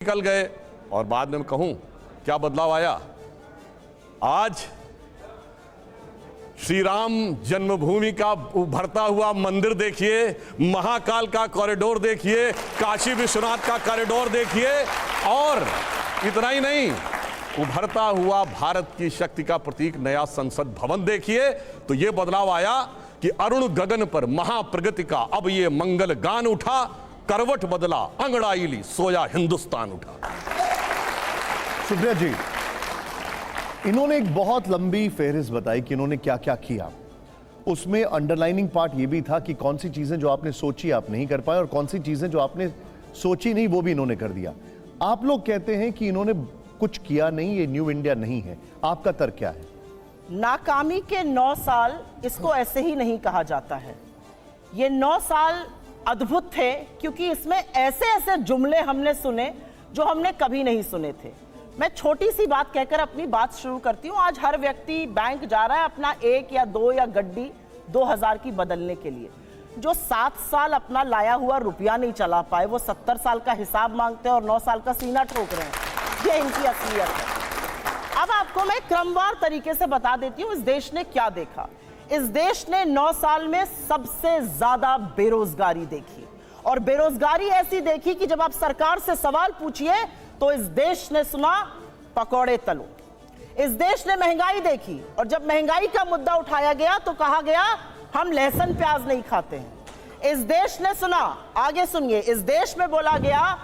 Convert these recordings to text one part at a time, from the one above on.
निकल गए और बाद में कहूं क्या बदलाव आया। आज श्री राम जन्मभूमि का उभरता हुआ मंदिर देखिए, महाकाल का कॉरिडोर देखिए, काशी विश्वनाथ का कॉरिडोर देखिए, और इतना ही नहीं, उभरता हुआ भारत की शक्ति का प्रतीक नया संसद भवन देखिए। तो यह बदलाव आया कि अरुण गगन पर महाप्रगति का अब ये मंगल गान उठा, करवट बदला अंगड़ाई ली, सोया हिंदुस्तान उठा। सुप्रिया जी, इन्होंने एक बहुत लंबी फेहरिस्त बताई कि इन्होंने क्या क्या किया। उसमें अंडरलाइनिंग पार्ट ये भी था कि कौन सी चीजें जो आपने सोची आप नहीं कर पाए और कौन सी चीजें जो आपने सोची नहीं वो भी इन्होंने कर दिया। आप लोग कहते हैं कि इन्होंने कुछ किया नहीं, ये न्यू इंडिया नहीं है। आपका तर्क क्या है? नाकामी के 9 साल इसको ऐसे ही नहीं कहा जाता है। ये 9 साल अद्भुत थे क्योंकि इसमें ऐसे ऐसे जुमले हमने सुने जो हमने कभी नहीं सुने थे। मैं छोटी सी बात कहकर अपनी बात शुरू करती हूँ। आज हर व्यक्ति बैंक जा रहा है अपना 1 या 2 या गड्डी 2000 की बदलने के लिए। जो 7 साल अपना लाया हुआ रुपया नहीं चला पाए, वो 70 साल का हिसाब मांगते हैं और 9 साल का सीना ठोक रहे हैं। ये इनकी असलियत है। अब आपको मैं क्रमवार तरीके से बता देती हूँ इस देश ने क्या देखा। इस देश ने 9 साल में सबसे ज्यादा बेरोजगारी देखी, और बेरोजगारी ऐसी देखी कि जब आप सरकार से सवाल पूछिए तो इस देश ने सुना पकौड़े तलो। इस देश ने महंगाई देखी, और जब महंगाई का मुद्दा उठाया गया तो कहा गया हम लहसुन प्याज नहीं खाते हैं। इस देश ने सुना, आगे सुनिए, इस देश में बोला गया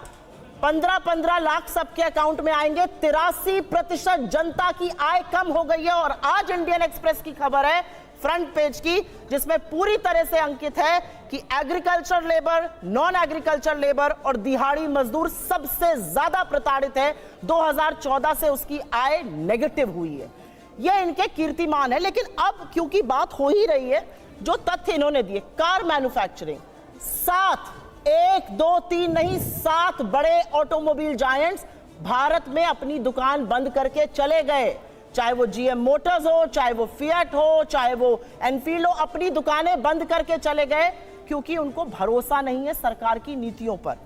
15-15 लाख सबके अकाउंट में आएंगे। 83% जनता की आय कम हो गई है। और आज इंडियन एक्सप्रेस की खबर है फ्रंट पेज की, जिसमें पूरी तरह से अंकित है कि agriculture labour, non agriculture labour और दिहाड़ी मजदूर सबसे ज्यादा प्रताड़ित है। 2014 से उसकी आय नेगेटिव हुई है। यह इनके कीर्तिमान है। लेकिन अब क्योंकि बात हो ही रही है, जो तथ्य इन्होंने दिए, कार मैन्युफैक्चरिंग 7, 1, 2, 3 नहीं, 7 बड़े ऑटोमोबाइल जायंट्स भारत में अपनी दुकान बंद करके चले गए। चाहे वो जीएम मोटर्स हो, चाहे वो फिएट हो, चाहे वो एनफील्ड हो, अपनी दुकानें बंद करके चले गए क्योंकि उनको भरोसा नहीं है सरकार की नीतियों पर।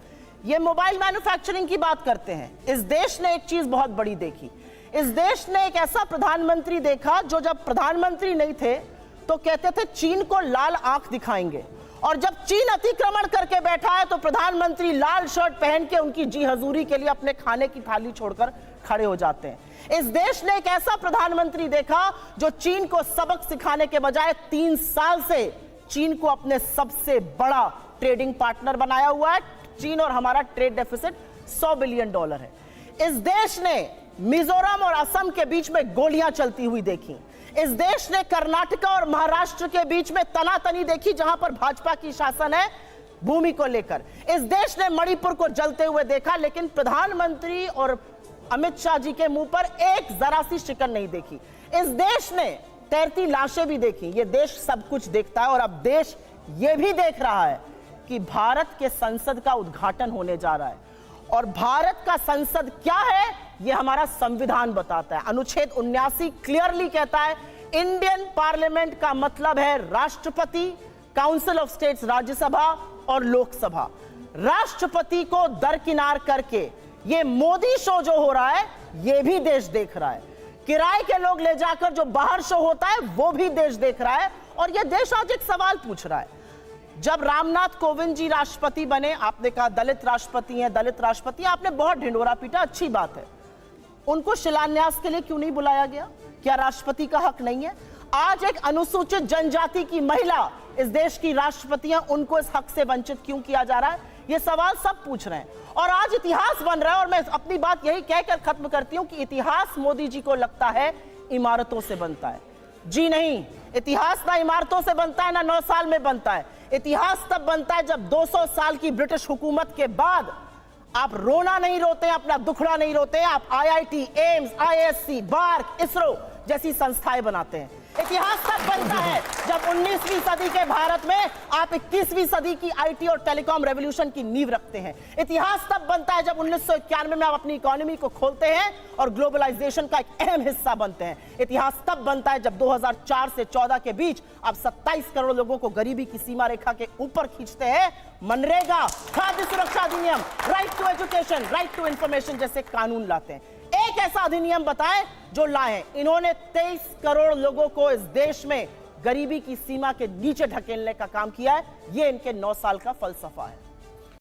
ये मोबाइल मैन्युफैक्चरिंग की बात करते हैं। इस देश ने एक चीज बहुत बड़ी देखी। इस देश ने एक ऐसा प्रधानमंत्री देखा जो जब प्रधानमंत्री नहीं थे तो कहते थे चीन को लाल आंख दिखाएंगे, और जब चीन अतिक्रमण करके बैठा है तो प्रधानमंत्री लाल शर्ट पहन के उनकी जी हजूरी के लिए अपने खाने की थाली छोड़कर खड़े हो जाते हैं। इस देश ने एक ऐसा प्रधानमंत्री देखा जो चीन को सबक सिखाने के बजाय 3 साल से चीन को अपने सबसे बड़ा ट्रेडिंग पार्टनर बनाया हुआ है। चीन और हमारा ट्रेड डेफिसिट $100 बिलियन है। इस देश ने मिजोरम और असम के बीच में गोलियां चलती हुई देखी। इस देश ने कर्नाटक और महाराष्ट्र के बीच में तनातनी देखी, जहां पर भाजपा की शासन है भूमि को लेकर। इस देश ने मणिपुर को जलते हुए देखा, लेकिन प्रधानमंत्री और अमित शाह जी के मुंह पर एक जरा सी शिकन नहीं देखी। इस देश ने तैरती लाशें भी देखी। यह देश सब कुछ देखता है, और अब देश यह भी देख रहा है कि भारत के संसद का उद्घाटन होने जा रहा है। और भारत का संसद क्या है यह हमारा संविधान बताता है। अनुच्छेद 79 क्लियरली कहता है इंडियन पार्लियामेंट का मतलब है राष्ट्रपति, काउंसिल ऑफ स्टेट्स राज्यसभा और लोकसभा। राष्ट्रपति को दरकिनार करके ये मोदी शो जो हो रहा है ये भी देश देख रहा है। किराए के लोग ले जाकर जो बाहर शो होता है वो भी देश देख रहा है। और ये देश आज एक सवाल पूछ रहा है। जब रामनाथ कोविंद जी राष्ट्रपति बने, आपने कहा दलित राष्ट्रपति हैं, दलित राष्ट्रपति, आपने बहुत ढिंढोरा पीटा, अच्छी बात है। उनको शिलान्यास के लिए क्यों नहीं बुलाया गया? क्या राष्ट्रपति का हक नहीं है? आज एक अनुसूचित जनजाति की महिला इस देश की राष्ट्रपति है, उनको इस हक से वंचित क्यों किया जा रहा है? ये सवाल सब पूछ रहे हैं। और आज इतिहास बन रहा है। और मैं अपनी बात यही कहकर खत्म करती हूं कि इतिहास मोदी जी को लगता है इमारतों से बनता है। जी नहीं, इतिहास ना इमारतों से बनता है, ना 9 साल में बनता है। इतिहास तब बनता है जब 200 साल की ब्रिटिश हुकूमत के बाद आप रोना नहीं रोते, अपना दुखड़ा नहीं रोते, आप IIT, एम्स, ISC, बार्क, इसरो जैसी संस्थाएं बनाते हैं। इतिहास तब बनता है जब 19वीं सदी के भारत में आप 21वीं सदी की आईटी और टेलीकॉम रेवोल्यूशन की नींव रखते हैं। इतिहास तब बनता है जब 1991 में आप अपनी इकोनॉमी को खोलते हैं और ग्लोबलाइजेशन का एक अहम हिस्सा बनते हैं। इतिहास तब बनता है जब 2004 से 14 के बीच आप 27 करोड़ लोगों को गरीबी की सीमा रेखा के ऊपर खींचते हैं। मनरेगा, खाद्य सुरक्षा अधिनियम, right to education, right to information जैसे कानून लाते हैं। एक ऐसा अधिनियम बताएं जो लाए हैं। इन्होंने 23 करोड़ लोगों को इस देश में गरीबी की सीमा के नीचे ढकेलने का काम किया है। यह इनके 9 साल का फलसफा है।